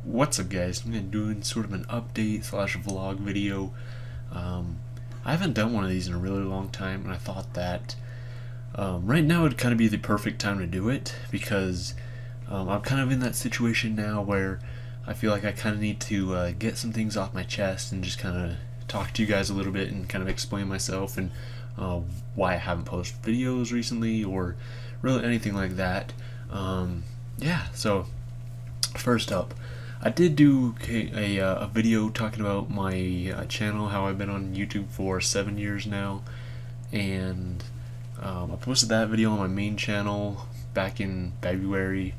What's up, guys? I'm gonna doing sort of an update slash vlog video. I haven't done one of these in a really long time, and I thought that right now would kind of be the perfect time to do it because I'm kind of in that situation now where I feel like I kind of need to get some things off my chest and just kind of talk to you guys a little bit and kind of explain myself and uh, why I haven't posted videos recently or really anything like that. Yeah, so first up, I did do a video talking about my channel, how I've been on YouTube for 7 years now, and I posted that video on my main channel back in February.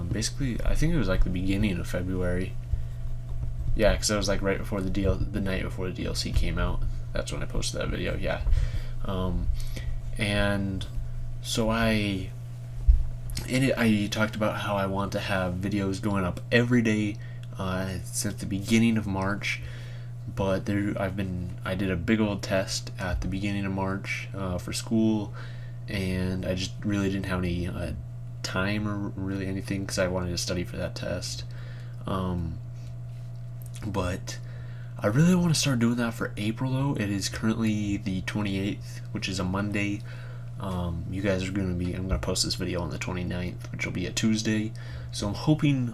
Basically, I think it was like the beginning of February. Yeah, because it was like right before the night before the DLC came out. That's when I posted that video. Yeah, um, and so in it, I talked about how I want to have videos going up every day since the beginning of March. But I did a big old test at the beginning of March for school, and I just really didn't have any time or really anything because I wanted to study for that test. Um, but I really want to start doing that for April though. It is currently the 28th, which is a Monday. You guys are going to be, I'm going to post this video on the 29th, which will be a Tuesday. So I'm hoping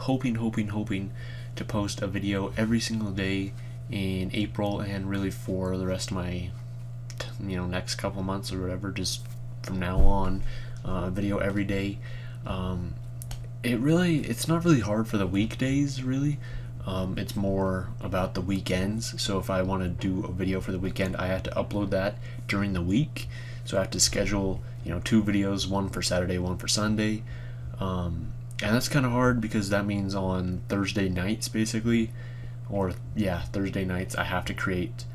to post a video every single day in April and really for the rest of my, next couple months or whatever, just from now on, video every day. Um, it's not really hard for the weekdays, really. It's more about the weekends. So if I want to do a video for the weekend, I have to upload that during the week. So I have to schedule, 2 videos, one for Saturday, one for Sunday. And that's kind of hard because that means on Thursday nights, basically, Thursday nights, I have to create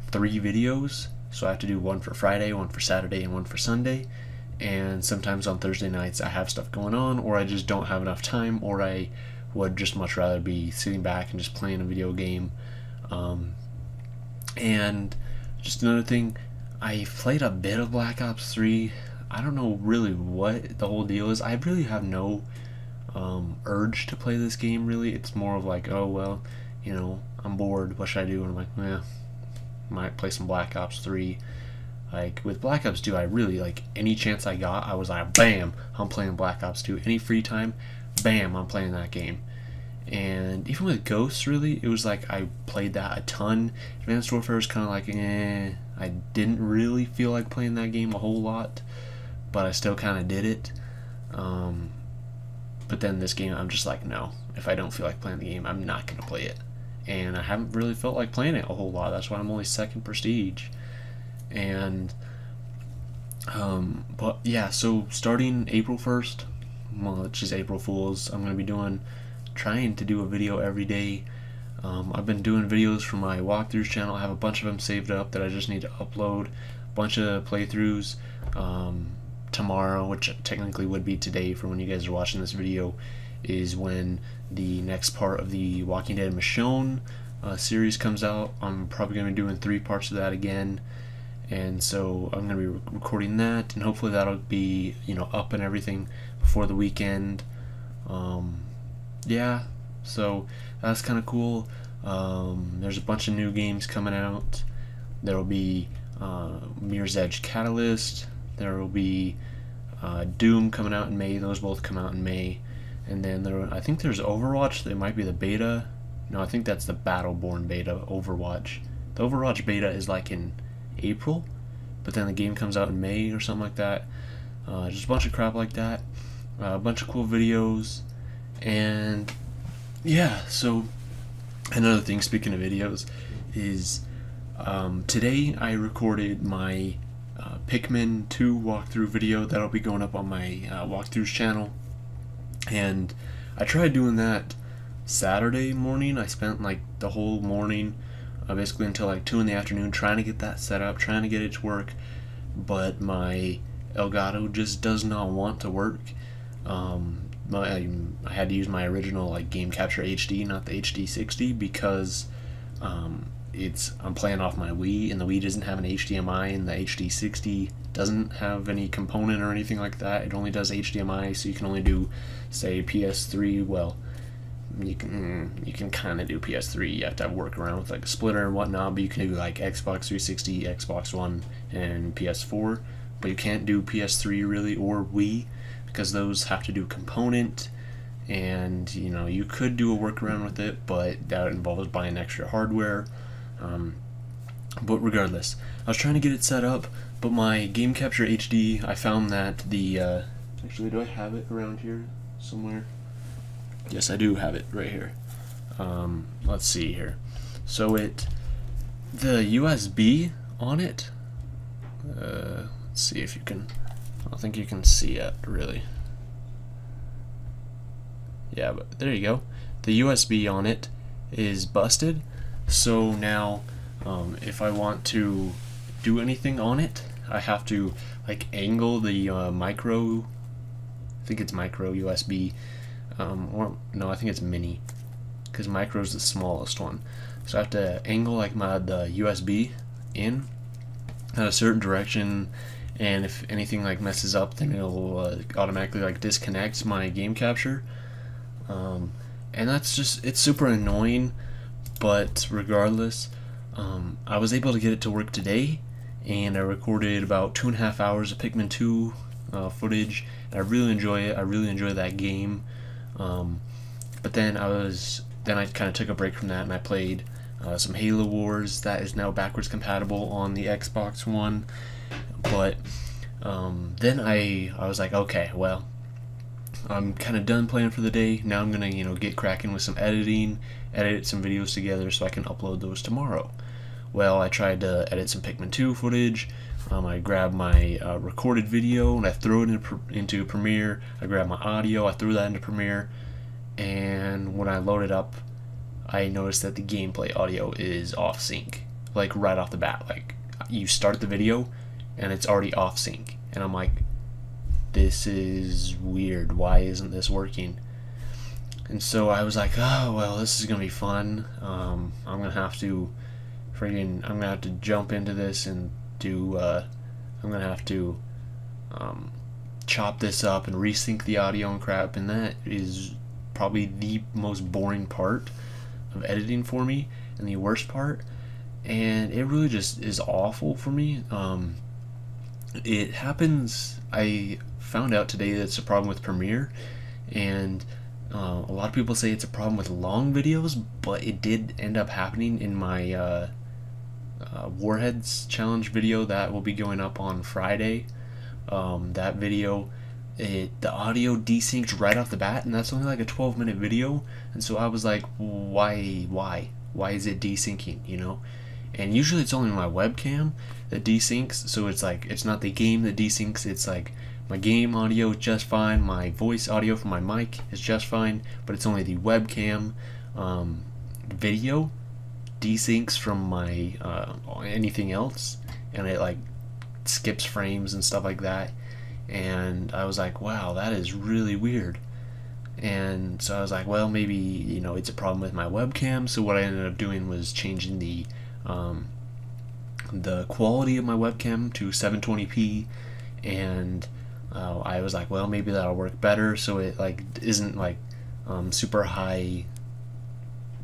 3 videos. So I have to do one for Friday, one for Saturday, and one for Sunday. And sometimes on Thursday nights, I have stuff going on, or I just don't have enough time, or I would just much rather be sitting back and just playing a video game. And just another thing, I played a bit of Black Ops 3. I don't know really what the whole deal is. I really have no urge to play this game, really. It's more of like, oh, well, I'm bored. What should I do? And I'm like, might play some Black Ops 3. Like, with Black Ops 2, I really, like, any chance I got, I was like, bam, I'm playing Black Ops 2. Any free time, bam, I'm playing that game. And even with Ghosts, really, it was like I played that a ton. Advanced Warfare was kind of like, I didn't really feel like playing that game a whole lot, but I still kind of did it. But then this game, I'm just like, no, if I don't feel like playing the game, I'm not going to play it. And I haven't really felt like playing it a whole lot. That's why I'm only second prestige. And, but yeah, so starting April 1st, which is April Fool's, I'm going to be trying to do a video every day. I've been doing videos for my walkthroughs channel. I have a bunch of them saved up that I just need to upload. A bunch of playthroughs tomorrow, which technically would be today for when you guys are watching this video, is when the next part of the Walking Dead Michonne series comes out. I'm probably going to be doing 3 parts of that again. And so I'm going to be recording that, and hopefully that'll be, up and everything before the weekend. Yeah, so that's kind of cool. There's a bunch of new games coming out. There will be Mirror's Edge Catalyst. There will be Doom coming out in May. Those both come out in May. And then I think there's Overwatch. It might be the beta. No, I think that's the Battleborn beta, Overwatch. The Overwatch beta is like in April, but then the game comes out in May or something like that. Just a bunch of crap like that. A bunch of cool videos. And yeah, so another thing, speaking of videos, is today I recorded my Pikmin 2 walkthrough video that'll be going up on my walkthroughs channel. And I tried doing that Saturday morning. I spent like the whole morning, basically until like 2 in the afternoon, trying to get that set up, trying to get it to work. But my Elgato just does not want to work. I had to use my original like Game Capture HD, not the HD60, because I'm playing off my Wii, and the Wii doesn't have an HDMI, and the HD60 doesn't have any component or anything like that. It only does HDMI, so you can only do, say, PS3, well, you can kind of do PS3. You have to have work around with like a splitter and whatnot, but you can do like Xbox 360, Xbox One, and PS4. But you can't do PS3 really, or Wii, because those have to do component. And you could do a workaround with it, but that involves buying extra hardware. But regardless, I was trying to get it set up, but my Game Capture HD, I found that the actually, do I have it around here somewhere? Yes, I do have it right here. Let's see here. So the USB on it, let's see if you can, I don't think you can see it really. Yeah, but there you go. The USB on it is busted. So now, if I want to do anything on it, I have to like angle the micro. I think it's micro USB, or no, I think it's mini, because micro is the smallest one. So I have to angle like the USB in a certain direction, and if anything like messes up, then it'll automatically like disconnect my game capture. And that's just, it's super annoying, but regardless, I was able to get it to work today, and I recorded about 2.5 hours of Pikmin 2 footage, and I really enjoy it. I really enjoy that game. But then I kind of took a break from that, and I played some Halo Wars that is now backwards compatible on the Xbox One. But then I was like, okay, well, I'm kind of done playing for the day. Now I'm gonna get cracking with some editing, edit some videos together so I can upload those tomorrow. Well, I tried to edit some Pikmin 2 footage. I grabbed my recorded video and I threw it into Premiere. I grabbed my audio, I threw that into Premiere, and when I loaded up, I noticed that the gameplay audio is off sync, like right off the bat. Like, you start the video and it's already off sync, and I'm like, this is weird. Why isn't this working? And so I was like, oh well, this is gonna be fun. I'm gonna have to jump into this and do. I'm gonna have to chop this up and resync the audio and crap, and that is probably the most boring part of editing for me, and the worst part. And it really just is awful for me. It happens. I found out today that it's a problem with Premiere, and a lot of people say it's a problem with long videos, but it did end up happening in my Warheads challenge video that will be going up on Friday. That video, the audio desynced right off the bat, and that's only like a 12-minute video, and so I was like, why is it desyncing, and usually it's only my webcam that desyncs, so it's like, it's not the game that desyncs, it's like my game audio is just fine, my voice audio from my mic is just fine, but it's only the webcam video desyncs from my anything else, and it like skips frames and stuff like that. And I was like, wow, that is really weird. And so I was like, well, maybe it's a problem with my webcam. So what I ended up doing was changing the quality of my webcam to 720p, and I was like, well, maybe that'll work better, so it like isn't like super high.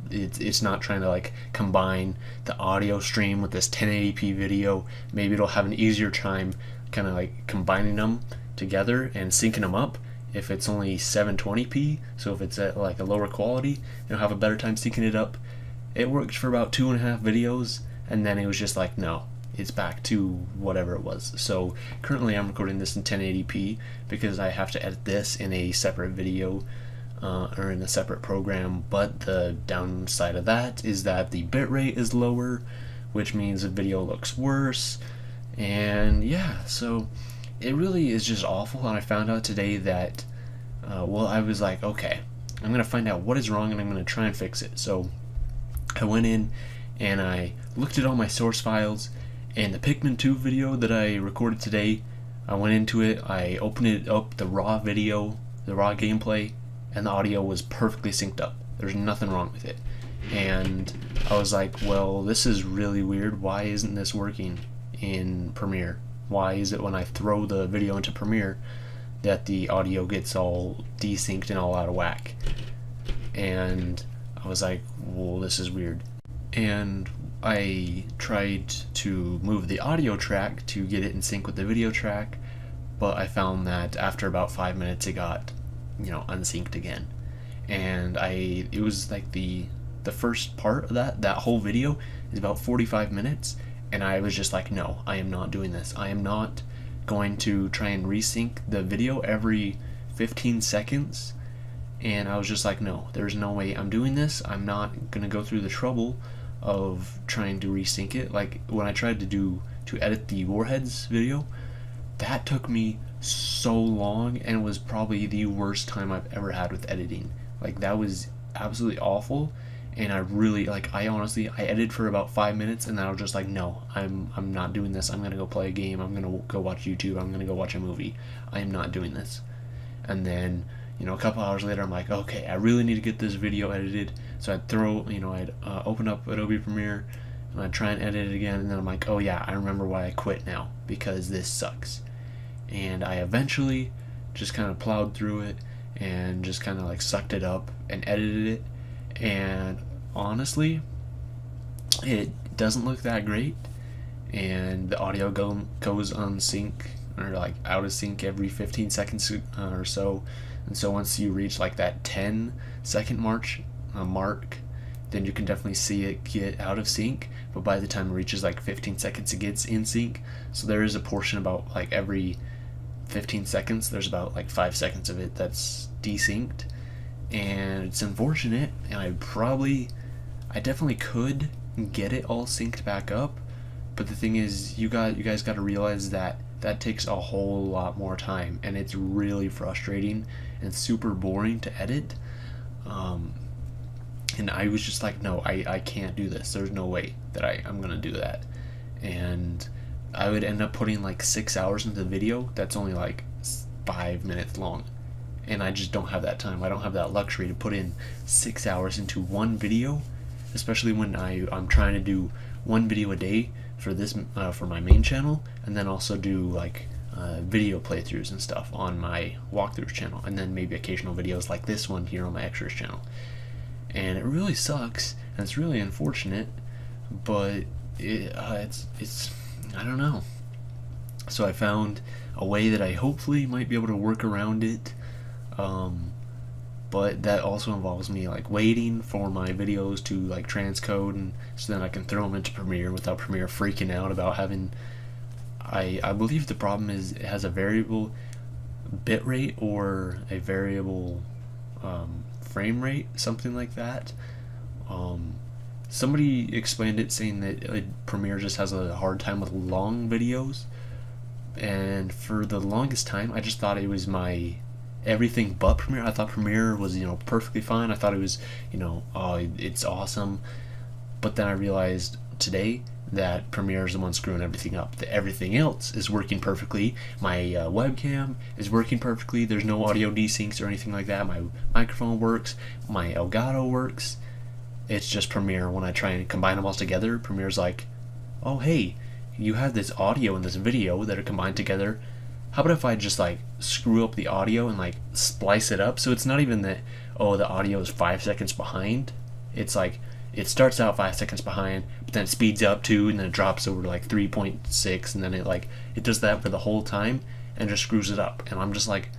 It's not trying to like combine the audio stream with this 1080p video. Maybe it'll have an easier time kind of like combining them together and syncing them up if it's only 720p. So if it's at like a lower quality, it'll have a better time syncing it up. It worked for about 2.5 videos, and then it was just like, no, it's back to whatever it was. So currently I'm recording this in 1080p because I have to edit this in a separate video or in a separate program. But the downside of that is that the bitrate is lower, which means the video looks worse. And yeah, so it really is just awful. And I found out today that I was like, okay, I'm gonna find out what is wrong and I'm gonna try and fix it. So I went in and I looked at all my source files, and the Pikmin 2 video that I recorded today, I went into it, I opened it up, the raw video, the raw gameplay, and the audio was perfectly synced up. There's nothing wrong with it. And I was like, well, this is really weird. Why isn't this working in Premiere? Why is it when I throw the video into Premiere that the audio gets all desynced and all out of whack? and I was like, well, this is weird. And I tried to move the audio track to get it in sync with the video track, but I found that after about 5 minutes it got, unsynced again. And it was like the first part of that whole video is about 45 minutes, and I was just like, no, I am not doing this. I am not going to try and resync the video every 15 seconds. And I was just like, no, there's no way I'm doing this. I'm not gonna go through the trouble of trying to resync it. Like when I tried to edit the Warheads video, that took me so long and was probably the worst time I've ever had with editing. Like that was absolutely awful, and I edited for about 5 minutes, and then I was just like, no, I'm not doing this. I'm gonna go play a game. I'm gonna go watch YouTube. I'm gonna go watch a movie. I am not doing this. And then a couple hours later, I'm like, okay, I really need to get this video edited. So I'd open up Adobe Premiere and I'd try and edit it again, and then I'm like, oh yeah, I remember why I quit now, because this sucks. And I eventually just kind of plowed through it and just kind of like sucked it up and edited it. And honestly, it doesn't look that great, and the audio goes on sync, or like out of sync, every 15 seconds or so. And so once you reach like that 10-second mark, then you can definitely see it get out of sync. But by the time it reaches like 15 seconds, it gets in sync. So there is a portion about like every 15 seconds, there's about like 5 seconds of it that's desynced. And it's unfortunate, and I definitely could get it all synced back up. But the thing is, you guys got to realize that takes a whole lot more time, and it's really frustrating and super boring to edit. And I was just like, no, I can't do this. There's no way that I'm gonna do that. And I would end up putting like 6 hours into the video that's only like 5 minutes long, and I just don't have that time. I don't have that luxury to put in 6 hours into one video, especially when I'm trying to do one video a day for this for my main channel, and then also do like video playthroughs and stuff on my walkthroughs channel, and then maybe occasional videos like this one here on my extras channel. And it really sucks, and it's really unfortunate, but it's I don't know. So I found a way that I hopefully might be able to work around it, but that also involves me like waiting for my videos to like transcode, and so then I can throw them into Premiere without Premiere freaking out about having. I believe the problem is it has a variable bitrate or a variable frame rate, something like that. Somebody explained it saying that Premiere just has a hard time with long videos, and for the longest time I just thought it was my everything but Premiere. I thought Premiere was perfectly fine. I thought it was it's awesome, but then I realized today that Premiere is the one screwing everything up. That everything else is working perfectly. My webcam is working perfectly. There's no audio desyncs or anything like that. My microphone works. My Elgato works. It's just Premiere. When I try and combine them all together, Premiere's like, oh hey, you have this audio and this video that are combined together. How about if I just like screw up the audio and like splice it up? So it's not even that, oh, the audio is 5 seconds behind. It's like it starts out 5 seconds behind, but then it speeds up 2, and then it drops over to like 3.6, and then it does that for the whole time and just screws it up. And I'm just like,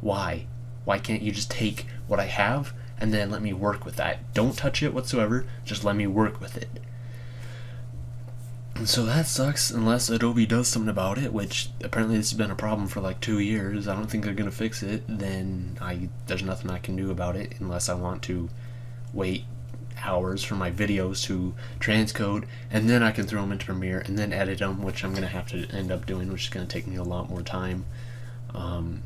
why? Why can't you just take what I have and then let me work with that? Don't touch it whatsoever, just let me work with it. And so that sucks unless Adobe does something about it, which apparently this has been a problem for like 2 years. I don't think they're gonna fix it. Then there's nothing I can do about it unless I want to wait hours for my videos to transcode, and then I can throw them into Premiere and then edit them, which I'm gonna have to end up doing, which is gonna take me a lot more time. And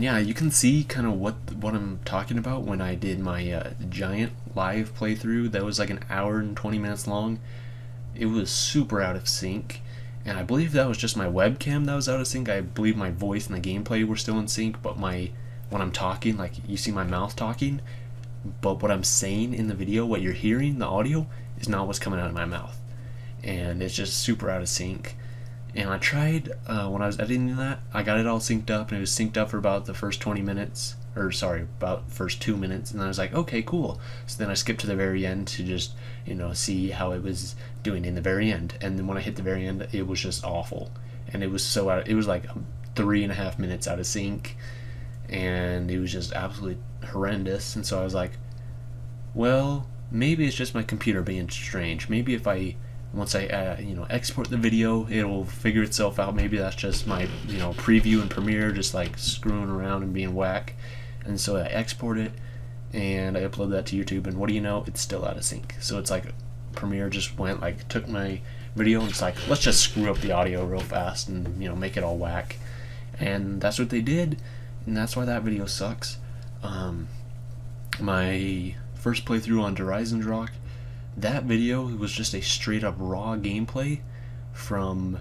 yeah, you can see kind of what I'm talking about when I did my giant live playthrough that was like an hour and 20 minutes long. It was super out of sync, and I believe that was just my webcam that was out of sync. I believe my voice and the gameplay were still in sync, but when I'm talking, like you see my mouth talking, but what I'm saying in the video, what you're hearing, the audio, is not what's coming out of my mouth. And it's just super out of sync. And I tried, when I was editing that, I got it all synced up, and it was synced up for about the first 20 minutes, or sorry, about the first 2 minutes, and I was like, okay, cool. So then I skipped to the very end to just, see how it was doing in the very end. And then when I hit the very end, it was just awful, and it was it was like 3.5 minutes out of sync, and it was just absolutely horrendous. And so I was like, well, maybe it's just my computer being strange. Maybe if once I export the video, it'll figure itself out. Maybe that's just my preview in Premiere just like screwing around and being whack. And so I export it and I upload that to YouTube, and what do you know, it's still out of sync. So it's like Premiere just went like took my video and it's like, let's just screw up the audio real fast and make it all whack. And that's what they did, and that's why that video sucks. My first playthrough on Horizon Rock, that video was just a straight up raw gameplay from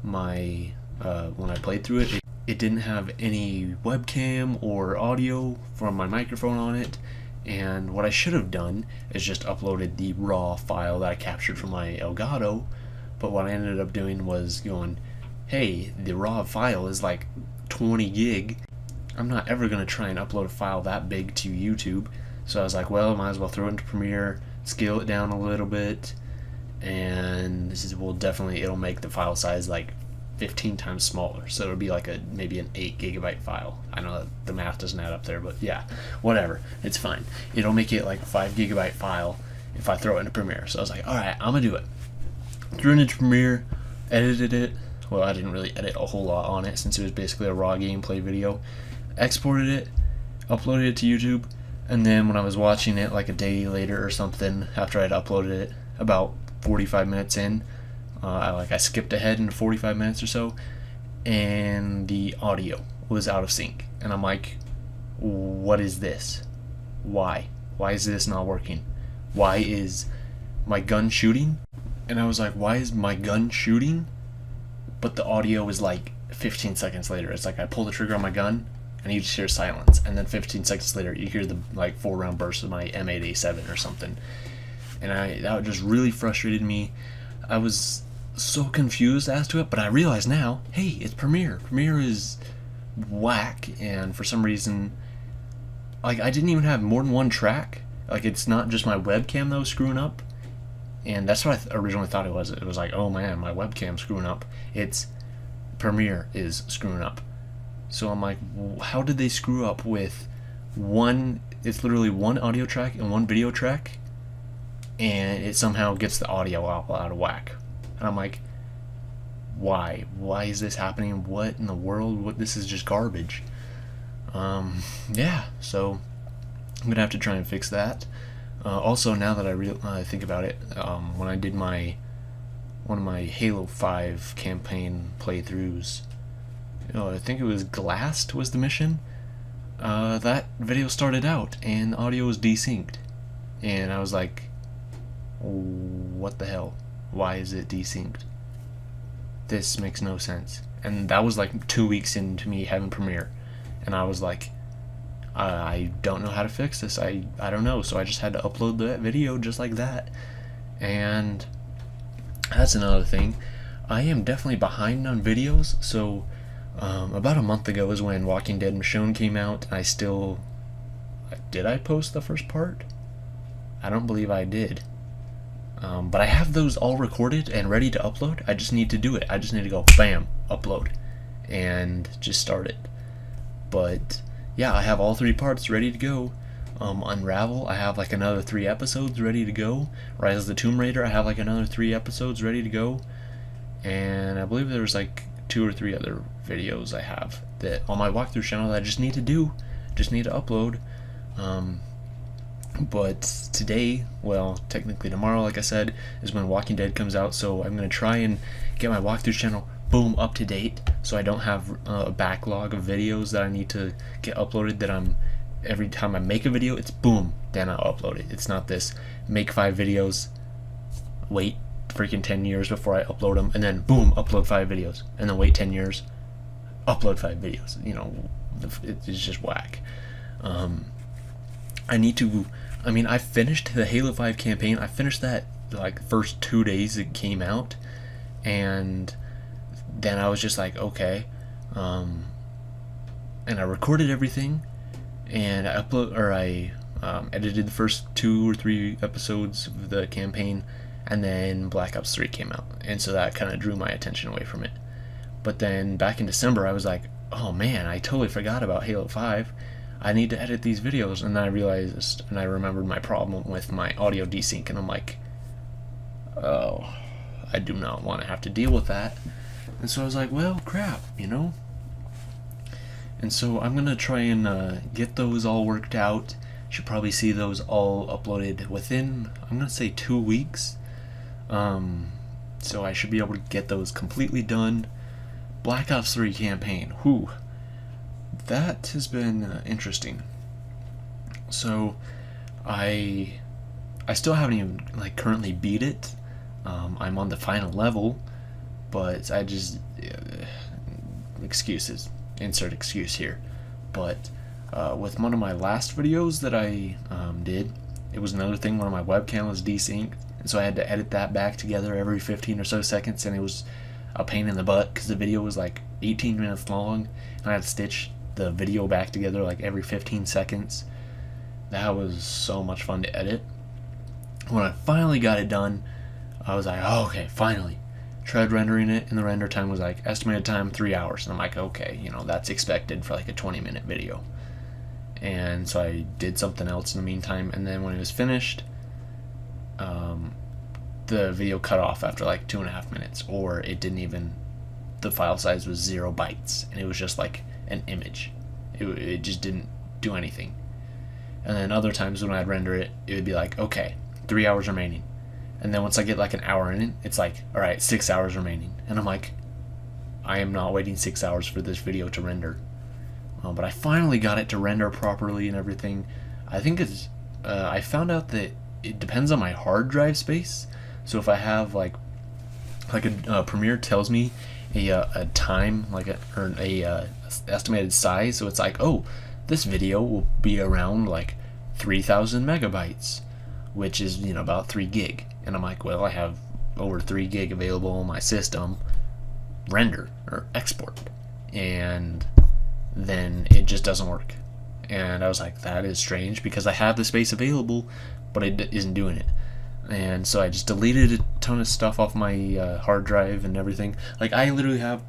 my when I played through it. It didn't have any webcam or audio from my microphone on it, and what I should have done is just uploaded the raw file that I captured from my Elgato. But what I ended up doing was going, hey, the raw file is like 20 gig. I'm not ever going to try and upload a file that big to YouTube. So I was like, well, might as well throw it into Premiere, scale it down a little bit, and this will definitely, it'll make the file size like 15 times smaller. So it'll be like maybe an 8 gigabyte file. I know that the math doesn't add up there, but yeah, whatever. It's fine. It'll make it like a 5 gigabyte file if I throw it into Premiere. So I was like, alright, I'm going to do it. Threw it into Premiere, edited it. Well, I didn't really edit a whole lot on it since it was basically a raw gameplay video. Exported it, uploaded it to YouTube, and then when I was watching it like a day later or something after I'd uploaded it, about 45 minutes in, I skipped ahead into 45 minutes or so, and the audio was out of sync. And I'm like, what is this? Why? Why is this not working? Why is my gun shooting? And I was like, why is my gun shooting? But the audio is like 15 seconds later. It's like I pull the trigger on my gun and you just hear silence, and then 15 seconds later you hear the like 4-round burst of my M8A7 or something. And that just really frustrated me. I was so confused as to it, but I realize now, hey, it's Premiere. Premiere is whack, and for some reason, like, I didn't even have more than one track. Like, it's not just my webcam that was screwing up, and that's what I originally thought it was. It was like, oh man, my webcam's screwing up. It's Premiere is screwing up. So I'm like, how did they screw up with one? It's literally one audio track and one video track, and it somehow gets the audio out of whack. And I'm like, why? Why is this happening? What in the world? This is just garbage. Yeah, so I'm gonna have to try and fix that. Also, now that I think about it, when I did one of my Halo 5 campaign playthroughs, I think it was Glast was the mission. That video started out and audio was desynced, and I was like, what the hell? Why is it desynced? This makes no sense. And that was like 2 weeks into me having Premiere, and I was like, I don't know how to fix this. I don't know. So I just had to upload that video just like that. And that's another thing. I am definitely behind on videos. So about a month ago is when Walking Dead Michonne came out. Did I post the first part? I don't believe I did. But I have those all recorded and ready to upload. I just need to do it. I just need to go bam, upload, and just start it. But yeah, I have all 3 parts ready to go. Unravel, I have like another 3 episodes ready to go. Rise of the Tomb Raider, I have like another 3 episodes ready to go. And I believe there's like 2 or 3 other videos I have that on my walkthrough channel that I just need to do, just need to upload. But today, well, technically tomorrow, like I said, is when Walking Dead comes out, so I'm going to try and get my walkthrough channel, boom, up to date, so I don't have a backlog of videos that I need to get uploaded, that every time I make a video, it's boom, then I'll upload it. It's not this, make 5 videos, wait freaking 10 years before I upload them, and then boom, upload 5 videos, and then wait 10 years, upload 5 videos. It's just whack. I finished the Halo 5 campaign. I finished that like first 2 days it came out, and then I was just like, okay, and I recorded everything, and I edited the first 2 or 3 episodes of the campaign, and then Black Ops 3 came out, and so that kind of drew my attention away from it. But then back in December, I was like, oh man, I totally forgot about Halo 5. I need to edit these videos. And then I realized, and I remembered my problem with my audio desync, and I'm like, oh, I do not want to have to deal with that. And so I was like, well, crap, you know? And so I'm going to try and get those all worked out. Should probably see those all uploaded within, I'm going to say 2 weeks. So I should be able to get those completely done. Black Ops 3 campaign, whew, that has been interesting. So I still haven't even like currently beat it. I'm on the final level, but I just excuses, insert excuse here. But with one of my last videos that I did, it was another thing. One of my webcam was desynced, and so I had to edit that back together every 15 or so seconds, and it was a pain in the butt because the video was like 18 minutes long, and I had to stitch the video back together like every 15 seconds. That was so much fun to edit. When I finally got it done, I was like, oh, okay, finally. Tried rendering it, and the render time was like estimated time 3 hours, and I'm like, okay, you know, that's expected for like a 20-minute video. And so I did something else in the meantime, and then when it was finished, the video cut off after like 2.5 minutes, or it didn't even, the file size was 0 bytes, and it was just like an image. It just didn't do anything. And then other times when I'd render it, it would be like, okay, 3 hours remaining. And then once I get like an hour in it, it's like, all right, 6 hours remaining. And I'm like, I am not waiting 6 hours for this video to render. But I finally got it to render properly and everything. I think it's, I found out that it depends on my hard drive space. So if I have like a Premiere tells me a time, like a estimated size, so it's like, oh, this video will be around like 3,000 megabytes, which is, you know, about 3 gig. And I'm like, well, I have over 3 gig available on my system, render or export, and then it just doesn't work. And I was like, that is strange, because I have the space available, but it isn't doing it. And so I just deleted a ton of stuff off my hard drive and everything. Like, I literally have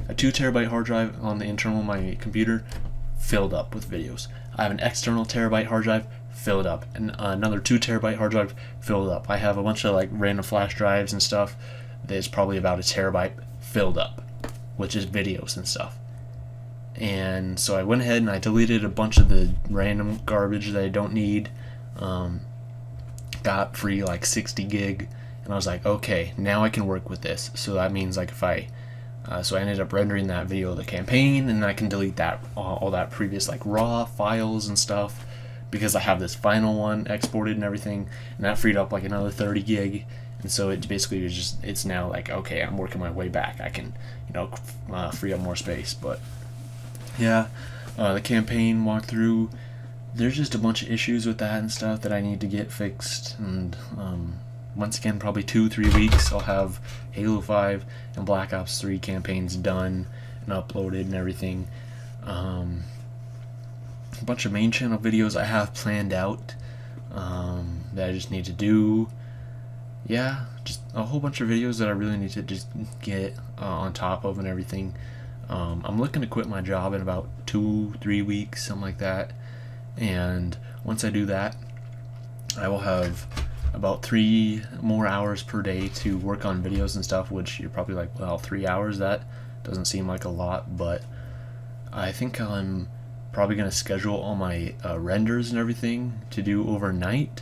a 2 terabyte hard drive on the internal of my computer filled up with videos. I have an external terabyte hard drive filled up, and another 2 terabyte hard drive filled up. I have a bunch of like random flash drives and stuff that's probably about a terabyte filled up, which is videos and stuff. And so I went ahead and I deleted a bunch of the random garbage that I don't need. Got free like 60 gig, and I was like, okay, now I can work with this. So that means like if I so I ended up rendering that video of the campaign, and I can delete that all that previous like raw files and stuff, because I have this final one exported and everything, and that freed up like another 30 gig. And so it basically is just, it's now like, okay, I'm working my way back. I can, you know, free up more space. But yeah, the campaign walkthrough, there's just a bunch of issues with that and stuff that I need to get fixed. And once again, probably 2-3 weeks, I'll have Halo 5 and Black Ops 3 campaigns done and uploaded and everything. A bunch of main channel videos I have planned out that I just need to do. Yeah, just a whole bunch of videos that I really need to just get on top of and everything. I'm looking to quit my job in about 2-3 weeks, something like that. And once I do that, I will have about 3 more hours per day to work on videos and stuff, which you're probably like, well, 3 hours, that doesn't seem like a lot, but I think I'm probably going to schedule all my renders and everything to do overnight,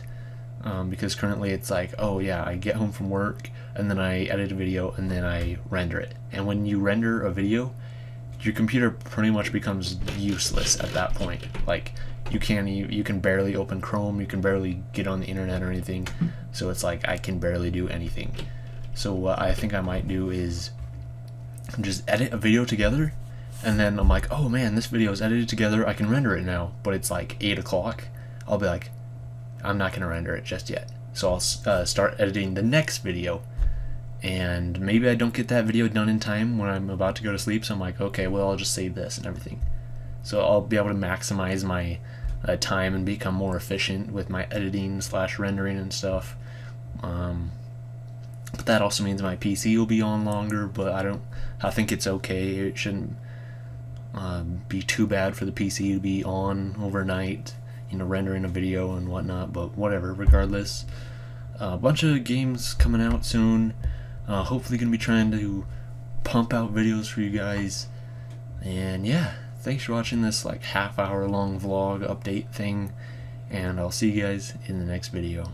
because currently it's like, oh yeah, I get home from work and then I edit a video and then I render it. And when you render a video, your computer pretty much becomes useless at that point. Like, you can barely open Chrome, you can barely get on the internet or anything. So it's like I can barely do anything. So what I think I might do is just edit a video together, and then I'm like, oh man, this video is edited together, I can render it now. But it's like 8 o'clock. I'll be like, I'm not gonna render it just yet. So I'll start editing the next video, and maybe I don't get that video done in time when I'm about to go to sleep. So I'm like, okay, well, I'll just save this and everything. So I'll be able to maximize my time and become more efficient with my editing / rendering and stuff. But that also means my PC will be on longer, but I think it's okay. It shouldn't be too bad for the PC to be on overnight, rendering a video and whatnot, but whatever, regardless. A bunch of games coming out soon. Hopefully gonna be trying to pump out videos for you guys. And yeah, thanks for watching this like half-hour long vlog update thing, and I'll see you guys in the next video.